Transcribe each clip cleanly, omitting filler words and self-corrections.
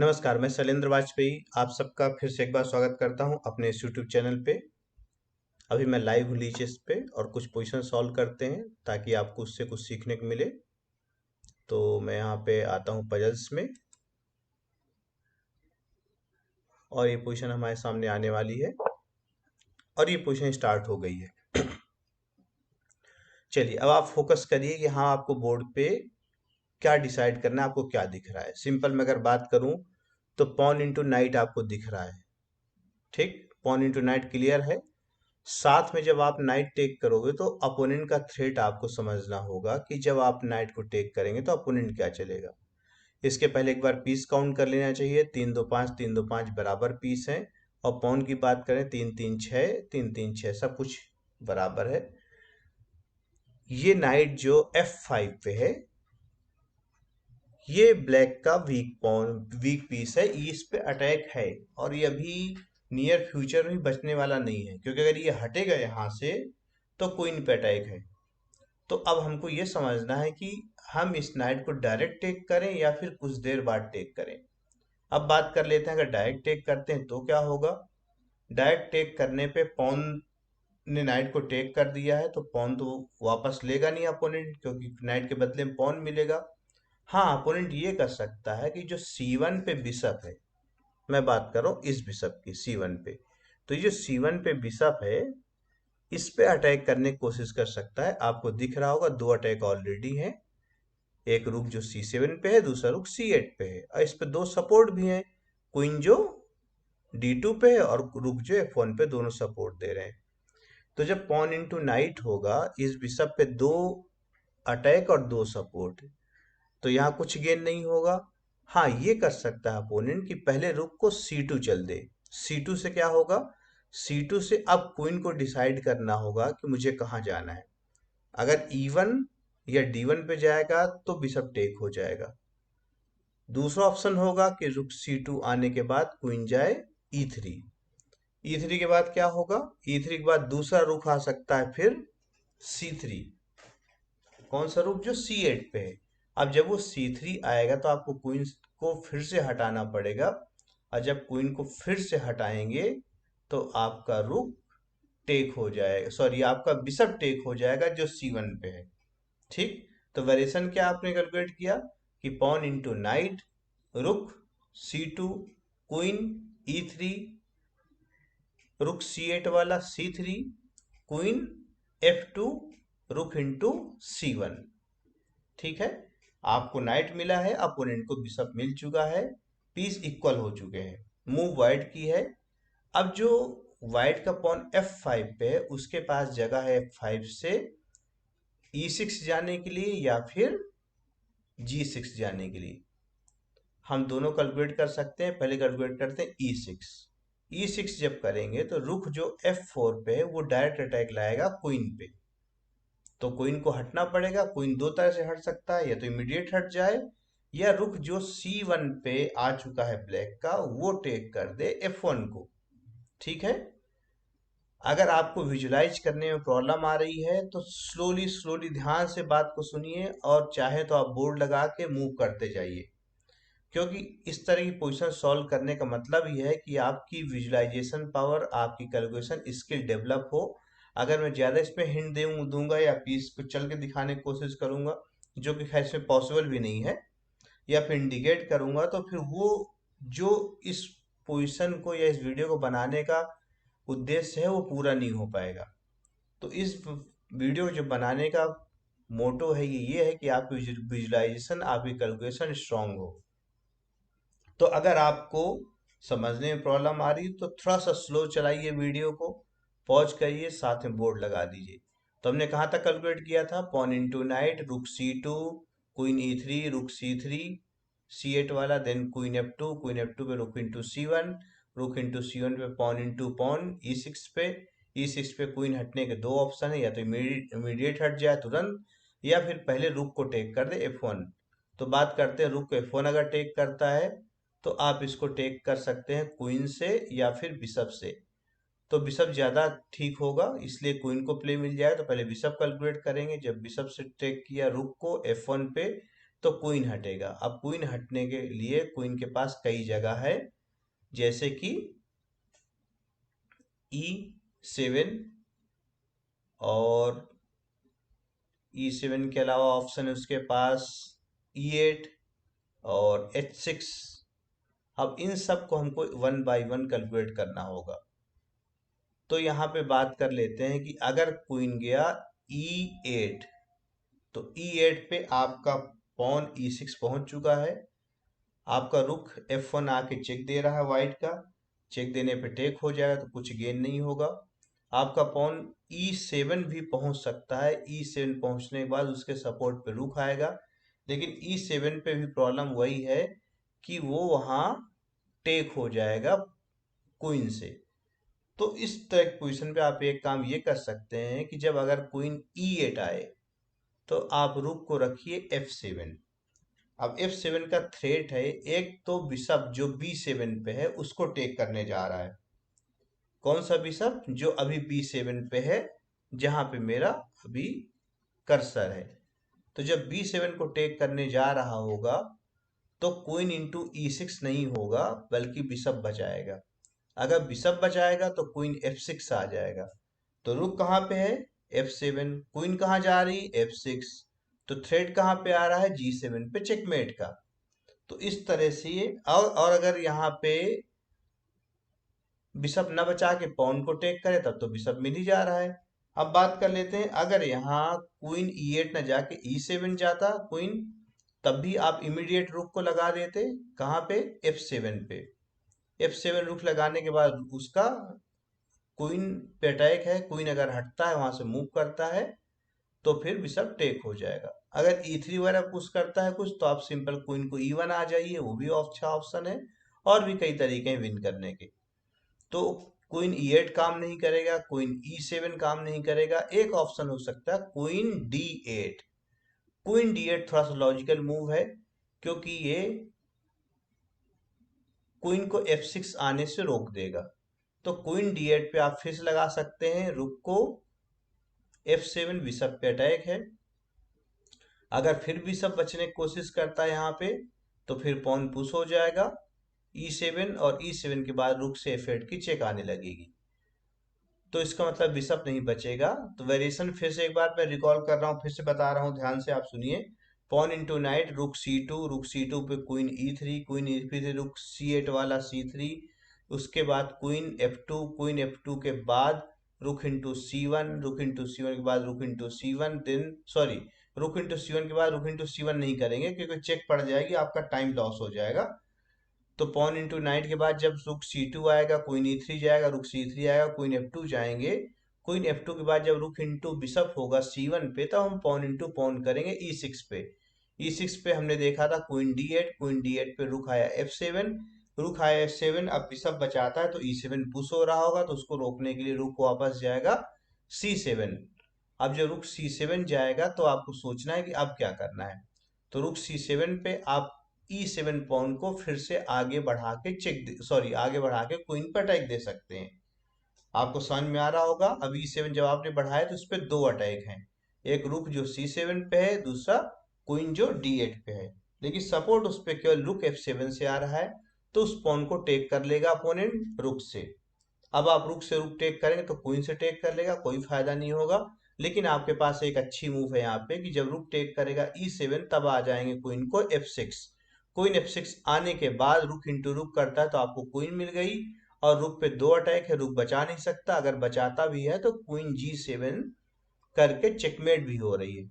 नमस्कार, मैं शैलेंद्र वाजपेयी आप सबका फिर से एक बार स्वागत करता हूं अपने इस यूट्यूब चैनल पे। अभी मैं लाइव हूँ लीचेस पे और कुछ पोजीशन सॉल्व करते हैं ताकि आपको उससे कुछ सीखने को मिले। तो मैं यहाँ पे आता हूँ पजल्स में और ये पोजीशन हमारे सामने आने वाली है और ये पोजीशन स्टार्ट हो गई है। चलिए अब आप फोकस करिए कि हाँ आपको बोर्ड पे क्या डिसाइड करना है, आपको क्या दिख रहा है। सिंपल मैं अगर बात करूँ तो पॉन इंटू नाइट आपको दिख रहा है, ठीक। पॉन इंटू नाइट क्लियर है। साथ में जब आप नाइट टेक करोगे तो अपोनेंट का थ्रेट आपको समझना होगा कि जब आप नाइट को टेक करेंगे तो अपोनेंट क्या चलेगा। इसके पहले एक बार पीस काउंट कर लेना चाहिए। 3 2 5 3 2 5 बराबर पीस हैं। और पॉन की बात करें 3 3 6 3 3 6 सब कुछ बराबर है। ये नाइट जो F5 पे है ये ब्लैक का वीक पॉन वीक पीस है, ये इस पे अटैक है और ये अभी नियर फ्यूचर में बचने वाला नहीं है, क्योंकि अगर ये हटेगा यहाँ से तो क्वीन पे अटैक है। तो अब हमको ये समझना है कि हम इस नाइट को डायरेक्ट टेक करें या फिर कुछ देर बाद टेक करें। अब बात कर लेते हैं, अगर डायरेक्ट टेक करते हैं तो क्या होगा। डायरेक्ट टेक करने पे पॉन ने नाइट को टेक कर दिया है तो पॉन तो वापस लेगा नहीं अपोनेंट, क्योंकि नाइट के बदले में पॉन मिलेगा। हाँ अपोनेंट ये कर सकता है कि जो C1 पे बिशप है, मैं बात कर रहा हूँ इस बिशप की C1 पे, तो ये जो C1 पे बिशप है इस पे अटैक करने की कोशिश कर सकता है। आपको दिख रहा होगा दो अटैक ऑलरेडी हैं, एक रुक जो C7 पे है, दूसरा रुक C8 पे है और इस पे दो सपोर्ट भी हैं, क्वीन जो D2 पे है और रुक जो F1 पे, दोनों सपोर्ट दे रहे हैं। तो जब पॉन इंटू नाइट होगा इस बिशप पे दो अटैक और दो सपोर्ट, तो यहाँ कुछ गेन नहीं होगा। हाँ ये कर सकता है अपोनेंट कि पहले रुक को C2 चल दे। C2 से क्या होगा, C2 से अब क्वीन को डिसाइड करना होगा कि मुझे कहाँ जाना है। अगर E1 या D1 पे जाएगा तो बिशप टेक हो जाएगा। दूसरा ऑप्शन होगा कि रुक C2 आने के बाद क्वीन जाए E3। E3 के बाद क्या होगा, E3 के बाद दूसरा रुख आ सकता है फिर C3। कौन सा रुख, जो C8 पे है। अब जब वो C3 आएगा तो आपको क्वीन को फिर से हटाना पड़ेगा और जब क्वीन को फिर से हटाएंगे तो आपका रुक टेक हो जाएगा, सॉरी आपका बिशप टेक हो जाएगा जो C1 पे है, ठीक। तो वेरिएशन क्या आपने कैलकुलेट किया कि पॉन इंटू नाइट, रुक C2, क्वीन E3, रुक C8 वाला C3, क्वीन F2, रुक इंटू C1, ठीक है। आपको नाइट मिला है, अपोनेंट को बिशप मिल चुका है, पीस इक्वल हो चुके हैं, मूव वाइट की है। अब जो वाइट का पॉन F5 पे है उसके पास जगह है F5 से E6 जाने के लिए या फिर G6 जाने के लिए। हम दोनों कैलकुलेट कर सकते हैं। पहले कैलकुलेट करते हैं E6। E6 जब करेंगे तो रुख जो F4 पे है वो डायरेक्ट अटैक लाएगा क्वीन पे, तो क्वीन को हटना पड़ेगा। क्वीन दो तरह से हट सकता है, या तो इमीडिएट हट जाए या रुख जो C1 पे आ चुका है ब्लैक का वो टेक कर दे F1 को, ठीक है। अगर आपको विजुलाइज करने में प्रॉब्लम आ रही है तो स्लोली स्लोली ध्यान से बात को सुनिए और चाहे तो आप बोर्ड लगा के मूव करते जाइए, क्योंकि इस तरह की पोजीशन सॉल्व करने का मतलब ही है कि आपकी विजुलाइजेशन पावर, आपकी कैलकुलेशन स्किल डेवलप हो। अगर मैं ज़्यादा इसमें हिंट दूंगा या पीस को चल के दिखाने की कोशिश करूंगा, जो कि खैर इसमें पॉसिबल भी नहीं है, या फिर इंडिकेट करूंगा, तो फिर वो जो इस पोजीशन को या इस वीडियो को बनाने का उद्देश्य है वो पूरा नहीं हो पाएगा। तो इस वीडियो जो बनाने का मोटो है ये है कि आपकी विजुलाइजेशन, आपकी कैलकुलेशन स्ट्रांग हो। तो अगर आपको समझने में प्रॉब्लम आ रही है तो थोड़ा सा स्लो चलाइए वीडियो को, पॉज करिए, साथ में बोर्ड लगा दीजिए। तो हमने कहाँ तक कैलकुलेट किया था, पॉन इंटू नाइट, रुक C2, क्वीन E3, रुक C3, C8 वाला, देन क्वीन F2 पे रुक इंटू C1, रुक इंटू C1 पे पॉन इंटू पॉन E6 पे। E6 पे क्वीन हटने के दो ऑप्शन है, या तो इमीडिएट हट जाए तुरंत या फिर पहले रुक को टेक कर दे F1। तो बात करते हैं रुक को F1 अगर टेक करता है तो आप इसको टेक कर सकते हैं क्वीन से या फिर बिशप से। तो बिशप ज्यादा ठीक होगा, इसलिए क्वीन को प्ले मिल जाए तो पहले बिशप कैलकुलेट करेंगे। जब बिशप से टेक किया रुक को F1 पे, तो क्वीन हटेगा। अब क्वीन हटने के लिए क्वीन के पास कई जगह है, जैसे कि E7, और E7 के अलावा ऑप्शन है उसके पास E8 और H6। अब इन सब को हमको वन बाय वन कैलकुलेट करना होगा। तो यहाँ पे बात कर लेते हैं कि अगर क्वीन गया E8, तो E8 पे आपका पॉन E6 पहुंच चुका है। आपका रुख F1 आके चेक दे रहा है वाइट का। चेक देने पे टेक हो जाएगा तो कुछ गेन नहीं होगा। आपका पॉन E7 भी पहुंच सकता है। E7 पहुंचने के बाद उसके सपोर्ट पे रुख आएगा, लेकिन E7 पे भी प्रॉब्लम वही है कि वो वहां टेक हो जाएगा क्वीन से। तो इस तरह की पोजीशन पे आप एक काम ये कर सकते हैं कि जब अगर क्वीन E8 आए तो आप रुक को रखिए F7। अब F7 का थ्रेट है, एक तो बिशप जो B7 पे है उसको टेक करने जा रहा है। कौन सा बिशप? जो अभी B7 पे है, जहां पे मेरा अभी कर्सर है। तो जब B7 को टेक करने जा रहा होगा तो क्वीन इंटू E6 नहीं होगा, बल्कि बिशप बचाएगा। अगर बिशप बचाएगा तो क्वीन F6 आ जाएगा। तो रुक कहाँ पे है? F7। क्वीन कहाँ जा रही? F6। तो थ्रेड कहाँ पे आ रहा है? G7 पे, चेकमेट का। तो इस तरह से ये और अगर यहाँ पे बिशप न बचा के पॉन को टेक करे तब तो बिशप मिल ही जा रहा है। अब बात कर लेते हैं, अगर यहाँ क्वीन E8 न जाके E7 जाता क्वीन, तब भी आप इमीडिएट रुक को लगा देते। कहाँ पे? F7 पे। F7 रुक लगाने के बाद उसका क्वीन पे अटैक है। क्वीन अगर हटता है वहां से मूव करता है तो फिर बिशप टेक हो जाएगा। अगर E3 वगैरह पुश करता है कुछ, तो आप सिंपल क्वीन को E1 आ जाइए, वो भी अच्छा ऑप्शन है। और भी कई तरीके हैं विन करने के। तो क्वीन E8 काम नहीं करेगा, क्वीन E7 काम नहीं करेगा। एक ऑप्शन हो सकता है क्वीन D8। क्वीन D8 थोड़ा सा लॉजिकल मूव है, क्योंकि ये क्वीन को F6 आने से रोक देगा। तो क्वीन D8 पे आप फिर से लगा सकते हैं रुक को। F7 बिशप पे अटैक है। अगर फिर बिशप बचने की कोशिश करता है यहाँ पे, तो फिर पॉन पुश हो जाएगा E7, और E7 के बाद रुक से F8 की चेक आने लगेगी। तो इसका मतलब बिशप नहीं बचेगा। तो वेरिएशन फिर से एक बार मैं रिकॉल कर रहा हूँ, फिर से बता रहा हूँ, ध्यान से आप सुनिए। पॉन इंटू नाइट, रुक C2, रुक C2 पे क्वीन E3, क्वीन E3 से रुक C8 वाला C3, उसके बाद क्वीन F2, क्वीन F2 के बाद रुक इंटू C1, रुक इंटू C1 के बाद रुक इंटू C1, देन सॉरी, रुक इंटू C1 के बाद रुक इंटू C1 नहीं करेंगे क्योंकि चेक पड़ जाएगी, आपका टाइम लॉस हो जाएगा। तो पॉन इंटू नाइट के बाद जब रुक C2 आएगा, क्वीन E3 जाएगा, रुक C3 आएगा, क्वीन F2 जाएंगे। क्वीन F2 के बाद जब रुक इंटू बिशप होगा C1 पे, तब हम पॉन इंटू पॉन करेंगे E6 पे। E6 पे हमने देखा था क्वीन D8, क्वीन D8 पे रुक आया F7, रुक आया F7। अब बिशप बचाता है तो E7 पुश हो रहा होगा, तो उसको रोकने के लिए रुक वापस जाएगा C7। अब जब रुक C7 जाएगा तो आपको सोचना है कि अब क्या करना है। तो रुक C7 पे आप E7 पॉन को फिर से आगे बढ़ा के आगे बढ़ा के क्वीन पर अटैक दे सकते हैं। आपको समझ में आ रहा होगा। अब E7 जब आपने बढ़ाया तो उस पे दो अटैक हैं, एक रुक जो C7 पे है, दूसरा क्वीन जो D8 पे है। लेकिन सपोर्ट उस पे केवल रुक F7 से आ रहा है, तो उस पॉन को टेक कर लेगा अपोनेंट रुक से। अब आप रुक से रुक टेक करेंगे तो क्वीन से टेक कर लेगा, कोई फायदा नहीं होगा। लेकिन आपके पास एक अच्छी मूव है यहाँ पे कि जब रुक टेक करेगा E7, तब आ जाएंगे क्वीन को F6। क्वीन F6 आने के बाद रुक इंटू रुक करता है तो आपको क्वीन मिल गई। और रुक पे दो अटैक है, रुक बचा नहीं सकता, अगर बचाता भी है तो क्वीन G7 करके चेकमेट भी हो रही है।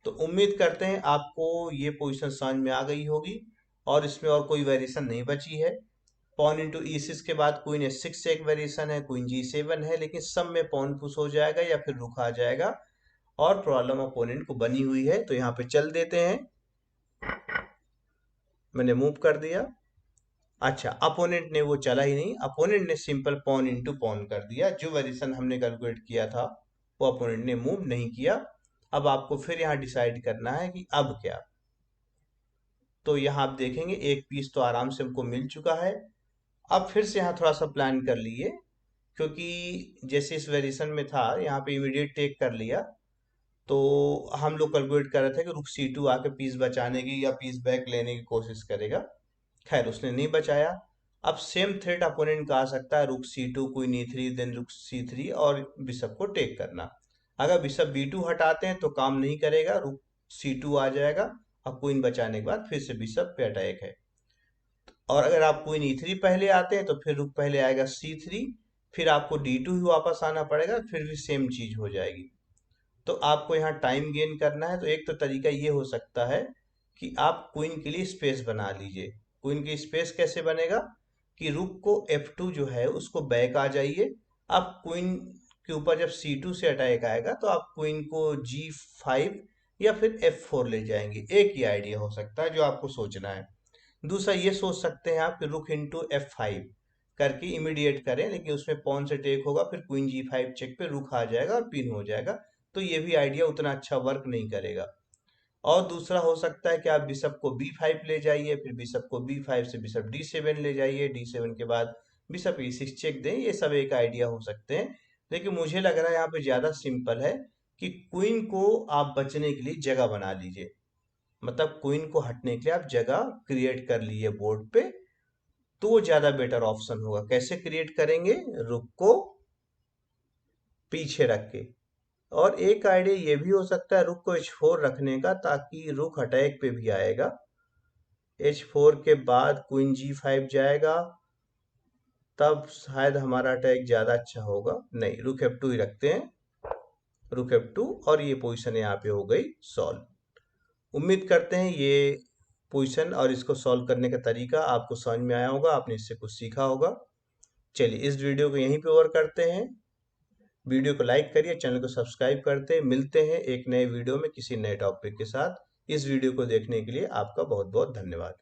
तो उम्मीद करते हैं आपको ये पोजीशन समझ में आ गई होगी, और इसमें और कोई वेरिएशन नहीं बची है। पॉन इंटू E6 के बाद क्वीन H6 से एक वेरिएशन है, क्वीन G7 है, लेकिन सब में पॉन पुश हो जाएगा या फिर रुक आ जाएगा, और प्रॉब्लम अपोनेंट को बनी हुई है। तो यहाँ पे चल देते हैं, मैंने मूव कर दिया। अच्छा, अपोनेंट ने वो चला ही नहीं, अपोनेंट ने सिंपल पॉन इंटू पॉन कर दिया। जो वेरिएशन हमने कैलकुलेट किया था वो अपोनेंट ने मूव नहीं किया। अब आपको फिर यहाँ डिसाइड करना है कि अब क्या। तो यहाँ आप देखेंगे एक पीस तो आराम से हमको मिल चुका है। अब फिर से यहाँ थोड़ा सा प्लान कर लिए, क्योंकि जैसे इस वेरिएशन में था यहाँ पे इमीडिएट टेक कर लिया, तो हम लोग कैलकुलेट कर रहे थे कि रुक C2 आके पीस बचाने की या पीस बैक लेने की कोशिश करेगा। खैर उसने नहीं बचाया। अब सेम थ्रेट अपोनेंट का आ सकता है, रुक C2 क्वीन E3 देन रुक C3 और बिशप को टेक करना। अगर बिशप B2 हटाते हैं तो काम नहीं करेगा, रुक C2 आ जाएगा और क्वीन बचाने के बाद फिर से बिशप पे अटैक है। और अगर आप क्वीन E3 पहले आते हैं तो फिर रुक पहले आएगा C3, फिर आपको D2 ही वापस आना पड़ेगा, फिर भी सेम चीज हो जाएगी। तो आपको यहाँ टाइम गेन करना है, तो एक तो तरीका ये हो सकता है कि आप क्वीन के लिए स्पेस बना लीजिए। क्वीन की स्पेस कैसे बनेगा कि रुक को F2 जो है उसको बैक आ जाइए। आप क्वीन के ऊपर जब C2 से अटैक आएगा तो आप क्वीन को G5 या फिर F4 ले जाएंगे। एक ही आइडिया हो सकता है जो आपको सोचना है। दूसरा ये सोच सकते हैं आप कि रुक इंटू F5 करके इमीडिएट करें, लेकिन उसमें पॉन से टेक होगा, फिर क्वीन G5 चेक पे रुक आ जाएगा और पिन हो जाएगा। तो ये भी आइडिया उतना अच्छा वर्क नहीं करेगा। और दूसरा हो सकता है कि आप बिशप को B5 ले जाइए, फिर बिशप को B5 से बिशप D7 ले जाइए, D7 के बाद बिशप E6 चेक दें। ये सब एक आइडिया हो सकते हैं, लेकिन मुझे लग रहा है यहाँ पे ज्यादा सिंपल है कि क्वीन को आप बचने के लिए जगह बना लीजिए। मतलब क्वीन को हटने के लिए आप जगह क्रिएट कर लिए बोर्ड पे, तो वो ज्यादा बेटर ऑप्शन होगा। कैसे क्रिएट करेंगे? रुक को पीछे रख के। और एक आइडिया ये भी हो सकता है रुक को H4 रखने का, ताकि रुक अटैक पे भी आएगा। H4 के बाद क्वीन G5 जाएगा, तब शायद हमारा अटैक ज्यादा अच्छा होगा। नहीं, रुक F2 ही रखते हैं, रुक F2। और ये पोजीशन यहाँ पे हो गई सॉल्व। उम्मीद करते हैं ये पोजीशन और इसको सॉल्व करने का तरीका आपको समझ में आया होगा, आपने इससे कुछ सीखा होगा। चलिए इस वीडियो को यहीं पे ओवर करते हैं। वीडियो को लाइक करिए, चैनल को सब्सक्राइब करते हैं। मिलते हैं एक नए वीडियो में किसी नए टॉपिक के साथ। इस वीडियो को देखने के लिए आपका बहुत बहुत धन्यवाद।